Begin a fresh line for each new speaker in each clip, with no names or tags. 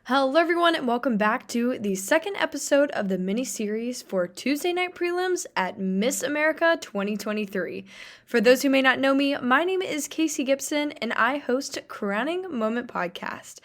Hello, everyone, and welcome back to the second episode of the mini-series for Tuesday night prelims at Miss America 2023. For those who may not know me, my name is Casey Gibson, and I host Crowning Moment Podcast.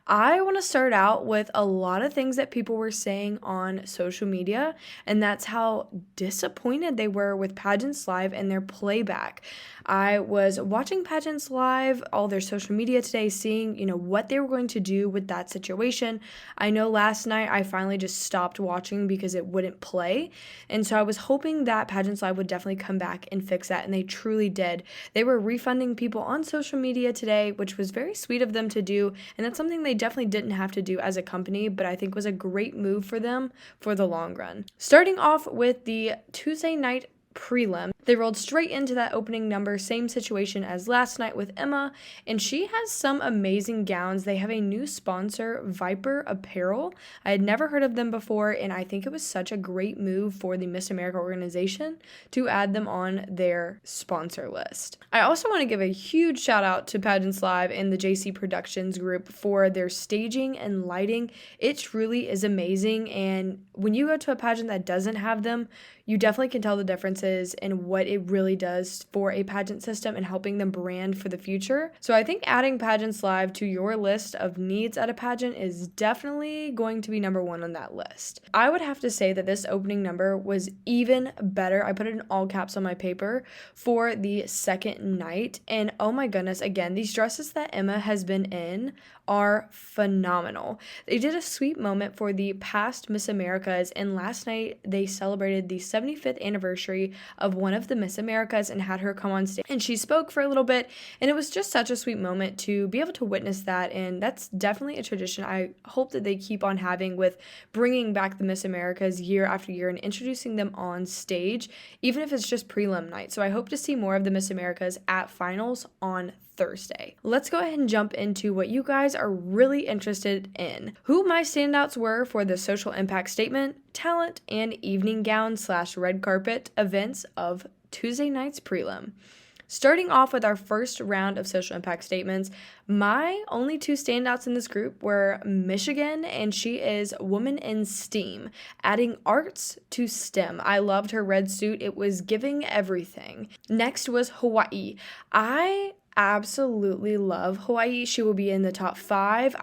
I want to start out with a lot of things that people were saying on social media, and that's how disappointed they were with Pageants Live and their playback. I was watching Pageants Live, all their social media today, seeing, what they were going to do with that situation. I know last night I finally just stopped watching because it wouldn't play, and so I was hoping that Pageants Live would definitely come back and fix that, and they truly did. They were refunding people on social media today, which was very sweet of them to do, and that's something they definitely didn't have to do as a company, but I think was a great move for them for the long run. Starting off with the Tuesday night prelim, they rolled straight into that opening number, same situation as last night with Emma, and she has some amazing gowns. They have a new sponsor, Viper Apparel. I had never heard of them before, and I think it was such a great move for the Miss America organization to add them on their sponsor list. I also want to give a huge shout out to Pageants Live and the JC Productions group for their staging and lighting. It truly is amazing, and when you go to a pageant that doesn't have them, you definitely can tell the differences in what it really does for a pageant system and helping them brand for the future. So I think adding Pageants Live to your list of needs at a pageant is definitely going to be number one on that list. I would have to say that this opening number was even better. I put it in all caps on my paper for the second night. And oh my goodness, again, these dresses that Emma has been in are phenomenal. They did a sweet moment for the past Miss Americas, and last night they celebrated the 75th anniversary of one of the Miss Americas and had her come on stage, and she spoke for a little bit, and it was just such a sweet moment to be able to witness that, and that's definitely a tradition I hope that they keep on having with bringing back the Miss Americas year after year and introducing them on stage, even if it's just prelim night. So I hope to see more of the Miss Americas at finals on Thursday. Let's go ahead and jump into what you guys are really interested in. Who my standouts were for the social impact statement, talent, and evening gown / red carpet events of Tuesday night's prelim. Starting off with our first round of social impact statements, my only two standouts in this group were Michigan, and she is Woman in STEAM, adding arts to STEM. I loved her red suit. It was giving everything. Next was Hawaii. I absolutely love Hawaii. She will be in the top 5.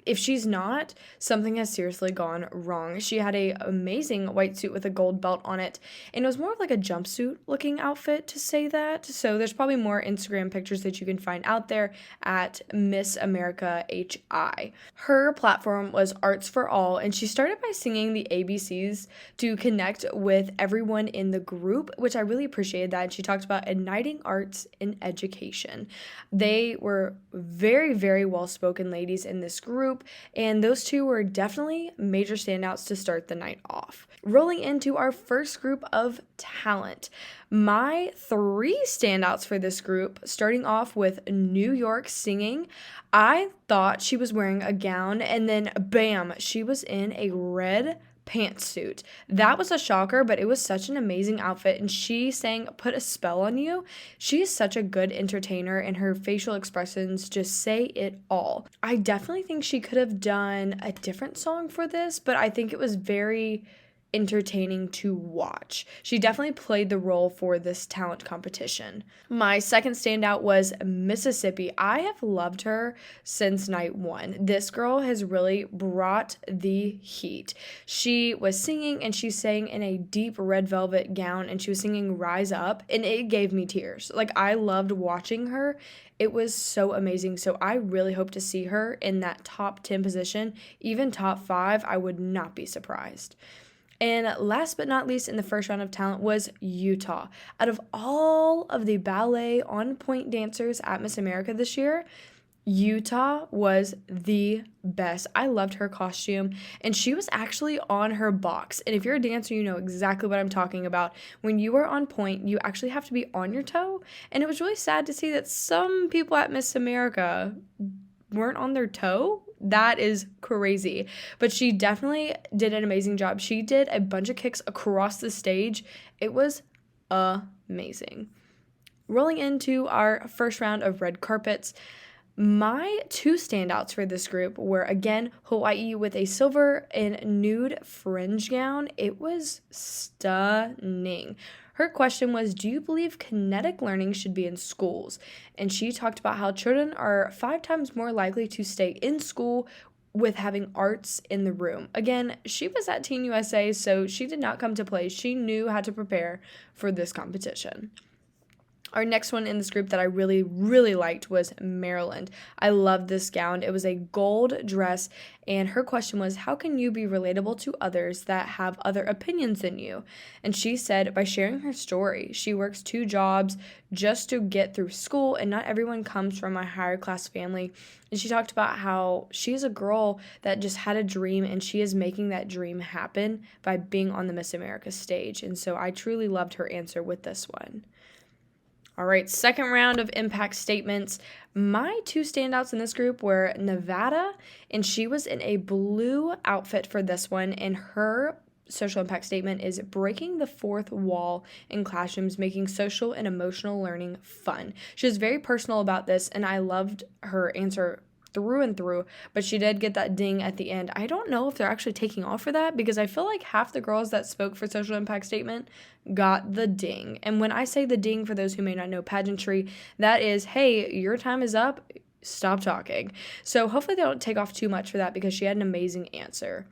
If she's not, something has seriously gone wrong. She had a amazing white suit with a gold belt on it, and it was more of like a jumpsuit looking outfit, to say that. So there's probably more Instagram pictures that you can find out there at Miss America HI. Her platform was Arts for All, and she started by singing the ABCs to connect with everyone in the group, which I really appreciated that. And she talked about igniting arts in education. They were very, very well-spoken ladies in this group, and those two were definitely major standouts to start the night off. Rolling into our first group of talent, my 3 standouts for this group, starting off with New York singing. I thought she was wearing a gown, and then bam, she was in a red pantsuit. That was a shocker, but it was such an amazing outfit, and she sang Put a Spell on You. She is such a good entertainer, and her facial expressions just say it all. I definitely think she could have done a different song for this, but I think it was very entertaining to watch. She definitely played the role for this talent competition. My second standout was Mississippi. I have loved her since night 1. This girl has really brought the heat. She was singing, and she sang in a deep red velvet gown, and she was singing Rise Up, and it gave me tears. Like, I loved watching her. It was so amazing. So I really hope to see her in that top 10 position, even top 5. I would not be surprised. And last but not least in the first round of talent was Utah. Out of all of the ballet on-point dancers at Miss America this year, Utah was the best. I loved her costume, and she was actually on her box. And if you're a dancer, you know exactly what I'm talking about. When you are on point, you actually have to be on your toe. And it was really sad to see that some people at Miss America weren't on their toe. That is crazy. But she definitely did an amazing job. She did a bunch of kicks across the stage. It was amazing. Rolling into our first round of red carpets, My two standouts for this group were, again, Hawaii with a silver and nude fringe gown. It was stunning. Her question was, do you believe kinetic learning should be in schools? And she talked about how children are 5 times more likely to stay in school with having arts in the room. Again, she was at Teen USA, so she did not come to play. She knew how to prepare for this competition. Our next one in this group that I really, really liked was Maryland. I loved this gown. It was a gold dress, and her question was, how can you be relatable to others that have other opinions than you? And she said, by sharing her story. She works 2 jobs just to get through school, and not everyone comes from a higher class family. And she talked about how she's a girl that just had a dream, and she is making that dream happen by being on the Miss America stage. And so I truly loved her answer with this one. All right, second round of impact statements. My 2 standouts in this group were Nevada, and she was in a blue outfit for this one, and her social impact statement is breaking the 4th wall in classrooms, making social and emotional learning fun. She was very personal about this, and I loved her answer through and through, but she did get that ding at the end. I don't know if they're actually taking off for that, because I feel like half the girls that spoke for social impact statement got the ding. And when I say the ding, for those who may not know pageantry, that is, hey, your time is up, stop talking. So hopefully they don't take off too much for that, because she had an amazing answer.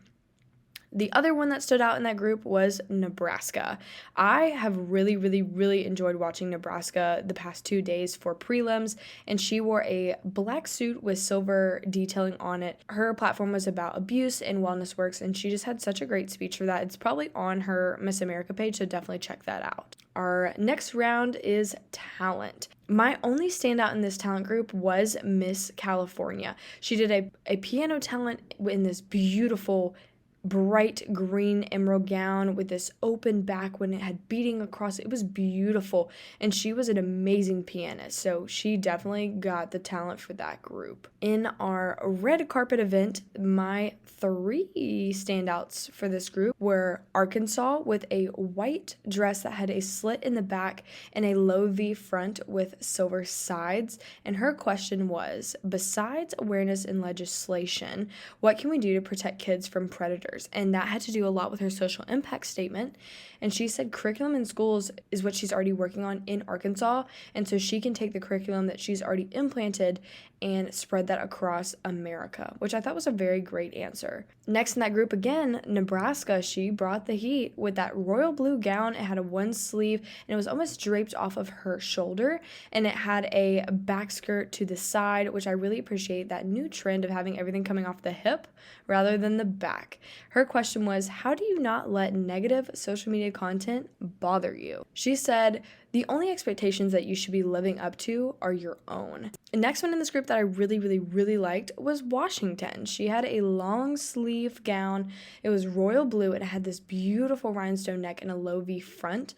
The other one that stood out in that group was Nebraska. I have really, really, really enjoyed watching Nebraska the past 2 days for prelims, and she wore a black suit with silver detailing on it. Her platform was about abuse and wellness works, and she just had such a great speech for that. It's probably on her Miss America page, so definitely check that out. Our next round is talent. My only standout in this talent group was Miss California. She did a piano talent in this beautiful bright green emerald gown with this open back when it had beading across it. It was beautiful, and she was an amazing pianist, so she definitely got the talent for that group. In our red carpet event, my 3 standouts for this group were Arkansas with a white dress that had a slit in the back and a low V front with silver sides, and her question was, besides awareness and legislation, what can we do to protect kids from predators? And that had to do a lot with her social impact statement. And she said curriculum in schools is what she's already working on in Arkansas. And so she can take the curriculum that she's already implanted and spread that across America, which I thought was a very great answer. Next in that group, again, Nebraska, she brought the heat with that royal blue gown. It had a 1 sleeve, and it was almost draped off of her shoulder, and it had a back skirt to the side, which I really appreciate that new trend of having everything coming off the hip rather than the back. Her question was, how do you not let negative social media content bother you? She said, the only expectations that you should be living up to are your own. The next one in this group that I really, really, really liked was Washington. She had a long sleeve gown. It was royal blue. It had this beautiful rhinestone neck and a low V front.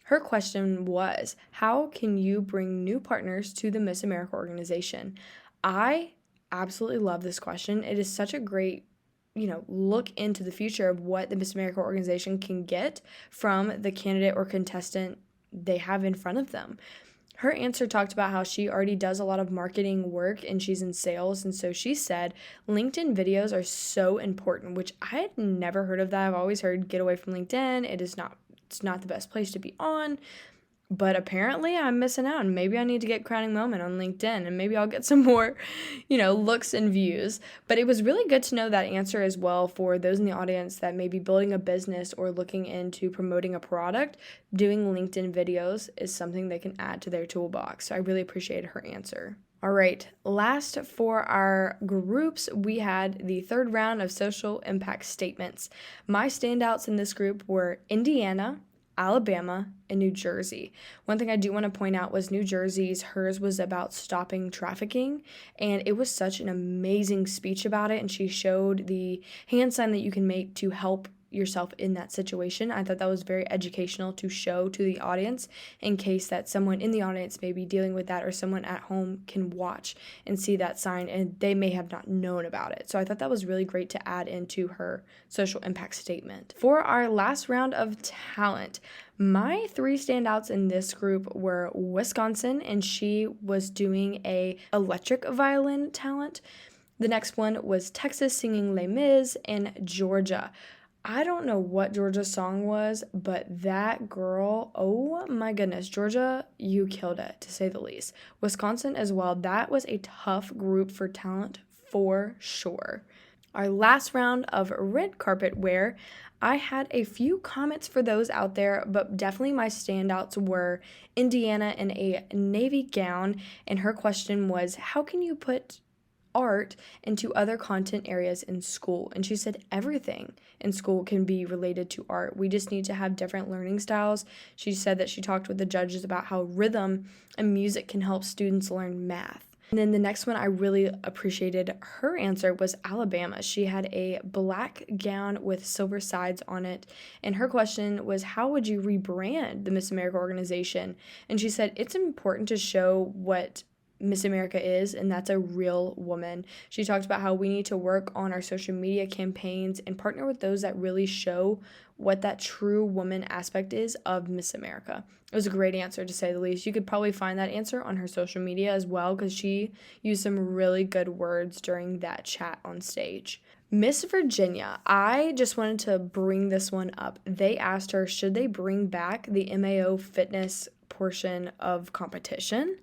Her question was, how can you bring new partners to the Miss America organization? I absolutely love this question. It is such a great look into the future of what the Miss America organization can get from the candidate or contestant they have in front of them. Her answer talked about how she already does a lot of marketing work and she's in sales. And so she said LinkedIn videos are so important, which I had never heard of that. I've always heard get away from LinkedIn. It's not the best place to be on. But apparently I'm missing out, and maybe I need to get Crowning Moment on LinkedIn, and maybe I'll get some more, looks and views. But it was really good to know that answer as well for those in the audience that may be building a business or looking into promoting a product. Doing LinkedIn videos is something they can add to their toolbox. So I really appreciated her answer. All right, last for our groups, we had the 3rd round of social impact statements. My standouts in this group were Indiana, Alabama, and New Jersey. One thing I do want to point out was New Jersey's, hers was about stopping trafficking, and it was such an amazing speech about it, and she showed the hand sign that you can make to help yourself in that situation. I thought that was very educational to show to the audience in case that someone in the audience may be dealing with that, or someone at home can watch and see that sign and they may have not known about it. So I thought that was really great to add into her social impact statement. For our last round of talent, my 3 standouts in this group were Wisconsin, and she was doing a electric violin talent. The next one was Texas singing Les Mis, and Georgia. I don't know what Georgia's song was, but that girl, oh my goodness, Georgia, you killed it, to say the least. Wisconsin as well, that was a tough group for talent for sure. Our last round of red carpet wear, I had a few comments for those out there, but definitely my standouts were Indiana in a navy gown, and her question was, how can you put art into other content areas in school? And she said everything in school can be related to art. We just need to have different learning styles. She said that she talked with the judges about how rhythm and music can help students learn math. And then the next one I really appreciated her answer was Alabama. She had a black gown with silver sides on it, and her question was, how would you rebrand the Miss America organization? And she said it's important to show what Miss America is, and that's a real woman. She talked about how we need to work on our social media campaigns and partner with those that really show what that true woman aspect is of Miss America. It was a great answer, to say the least. You could probably find that answer on her social media as well, because she used some really good words during that chat on stage. Miss Virginia, I just wanted to bring this one up. They asked her, should they bring back the MAO fitness portion of competition?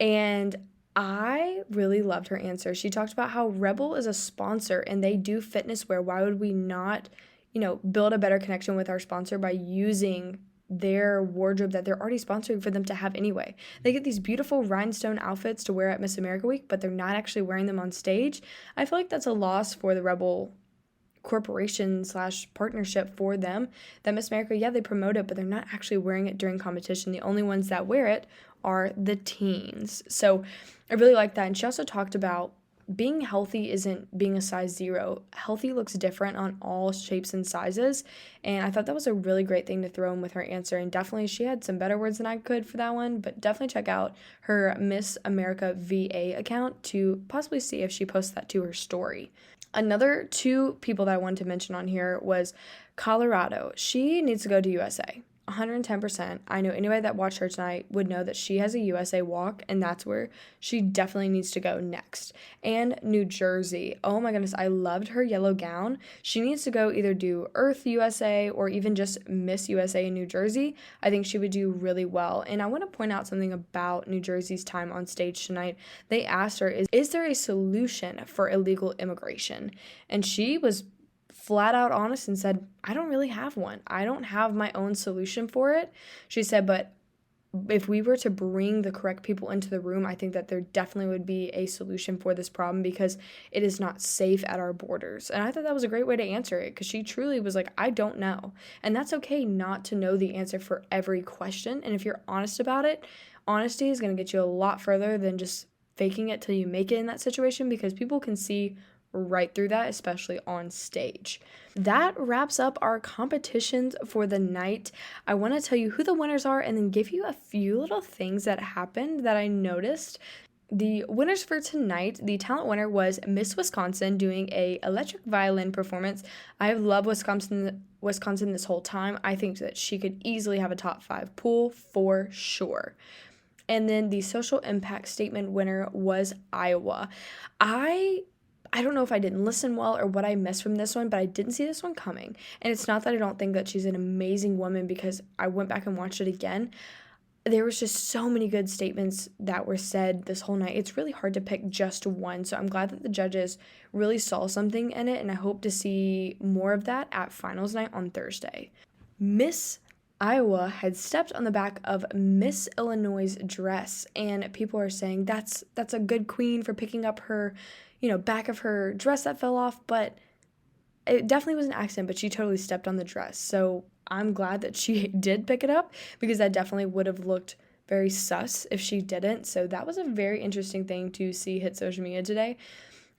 And I really loved her answer. She talked about how Rebel is a sponsor and they do fitness wear. Why would we not, build a better connection with our sponsor by using their wardrobe that they're already sponsoring for them to have anyway? They get these beautiful rhinestone outfits to wear at Miss America Week, but they're not actually wearing them on stage. I feel like that's a loss for the Rebel corporation / partnership for them, that Miss America, yeah, they promote it, but they're not actually wearing it during competition. The only ones that wear it are the teens. So I really like that. And she also talked about being healthy isn't being a size 0. Healthy looks different on all shapes and sizes. And I thought that was a really great thing to throw in with her answer. And definitely she had some better words than I could for that one, but definitely check out her Miss America VA account to possibly see if she posts that to her story. Another 2 people that I wanted to mention on here was Colorado. She needs to go to USA. 110%. I know anybody that watched her tonight would know that she has a USA walk, and that's where she definitely needs to go next. And New Jersey. Oh my goodness, I loved her yellow gown. She needs to go either do Earth USA or even just Miss USA in New Jersey. I think she would do really well. And I want to point out something about New Jersey's time on stage tonight. They asked her, is there a solution for illegal immigration? And she was flat out honest and said, I don't really have one. I don't have my own solution for it. She said, but if we were to bring the correct people into the room, I think that there definitely would be a solution for this problem, because it is not safe at our borders. And I thought that was a great way to answer it, because she truly was like, I don't know. And that's okay not to know the answer for every question. And if you're honest about it, honesty is going to get you a lot further than just faking it till you make it in that situation, because people can see right through that, especially on stage. That wraps up our competitions for the night. I want to tell you who the winners are and then give you a few little things that happened that I noticed. The winners for tonight, the talent winner was Miss Wisconsin doing a electric violin performance. I have loved Wisconsin this whole time. I think that she could easily have a top 5 pool for sure. And then the social impact statement winner was Iowa. I don't know if I didn't listen well or what I missed from this one, but I didn't see this one coming. And it's not that I don't think that she's an amazing woman, because I went back and watched it again. There was just so many good statements that were said this whole night. It's really hard to pick just one. So I'm glad that the judges really saw something in it, and I hope to see more of that at finals night on Thursday. Miss Iowa had stepped on the back of Miss Illinois' dress, and people are saying that's a good queen for picking up her, back of her dress that fell off, but it definitely was an accident, but she totally stepped on the dress. So I'm glad that she did pick it up, because that definitely would have looked very sus if she didn't. So that was a very interesting thing to see hit social media today.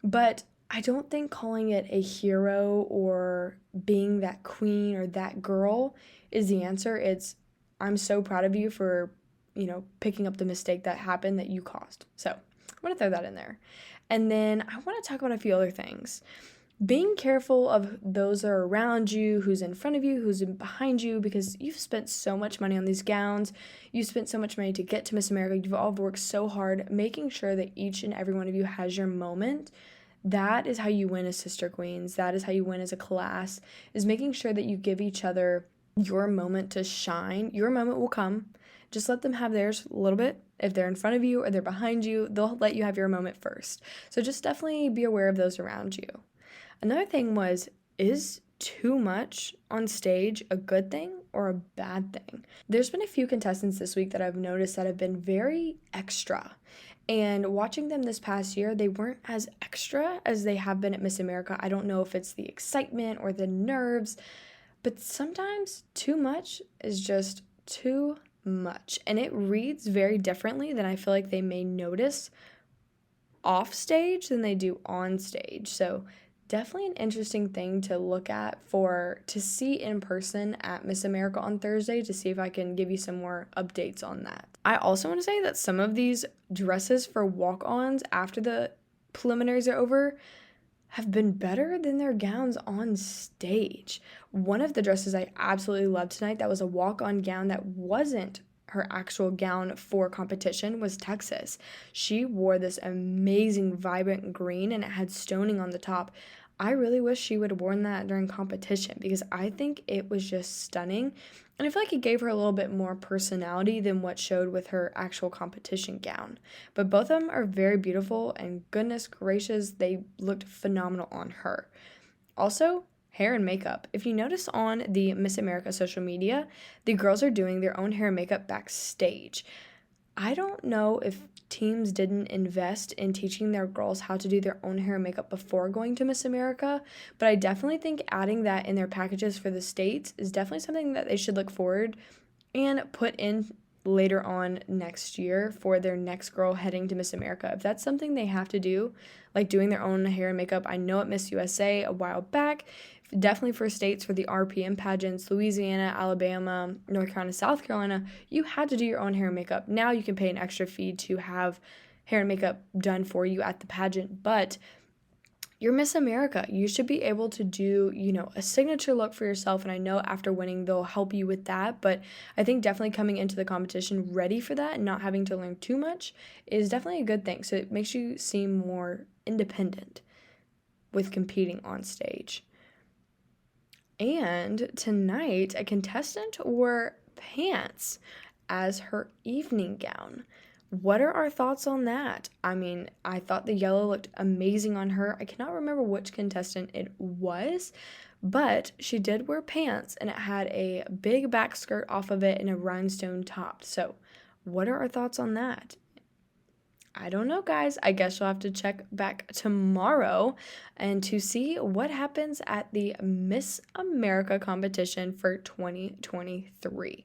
But I don't think calling it a hero or being that queen or that girl is the answer. It's, I'm so proud of you for, picking up the mistake that happened that you caused. So I'm going to throw that in there. And then I want to talk about a few other things. Being careful of those that are around you, who's in front of you, who's behind you, because you've spent so much money on these gowns. You spent so much money to get to Miss America. You've all worked so hard, making sure that each and every one of you has your moment. That is how you win as sister queens. That is how you win as a class, is making sure that you give each other your moment to shine. Your moment will come. Just let them have theirs a little bit. If they're in front of you or they're behind you, they'll let you have your moment first. So just definitely be aware of those around you. Another thing was, is too much on stage a good thing or a bad thing? There's been a few contestants this week that I've noticed that have been very extra. And watching them this past year, they weren't as extra as they have been at Miss America. I don't know if it's the excitement or the nerves, but sometimes too much is just too much. And it reads very differently than I feel like they may notice off stage than they do on stage. So definitely an interesting thing to look at to see in person at Miss America on Thursday, to see if I can give you some more updates on that. I also want to say that some of these dresses for walk-ons after the preliminaries are over have been better than their gowns on stage. One of the dresses I absolutely loved tonight, that was a walk-on gown that wasn't her actual gown for competition, was Texas. She wore this amazing vibrant green and it had stoning on the top. I really wish she would have worn that during competition because I think it was just stunning. And I feel like it gave her a little bit more personality than what showed with her actual competition gown. But both of them are very beautiful, and goodness gracious, they looked phenomenal on her. Also, hair and makeup. If you notice on the Miss America social media, the girls are doing their own hair and makeup backstage. I don't know if teams didn't invest in teaching their girls how to do their own hair and makeup before going to Miss America, but I definitely think adding that in their packages for the states is definitely something that they should look forward and put in later on next year for their next girl heading to Miss America. If that's something they have to do, like doing their own hair and makeup, I know at Miss USA a while back, definitely for states for the RPM pageants, Louisiana, Alabama, North Carolina, South Carolina, you had to do your own hair and makeup. Now you can pay an extra fee to have hair and makeup done for you at the pageant, but you're Miss America. You should be able to do, a signature look for yourself. And I know after winning, they'll help you with that. But I think definitely coming into the competition ready for that and not having to learn too much is definitely a good thing. So it makes you seem more independent with competing on stage. And tonight, a contestant wore pants as her evening gown. What are our thoughts on that? I mean, I thought the yellow looked amazing on her. I cannot remember which contestant it was, but she did wear pants and it had a big back skirt off of it and a rhinestone top. So what are our thoughts on that? I don't know, guys. I guess you'll have to check back tomorrow and to see what happens at the Miss America competition for 2023.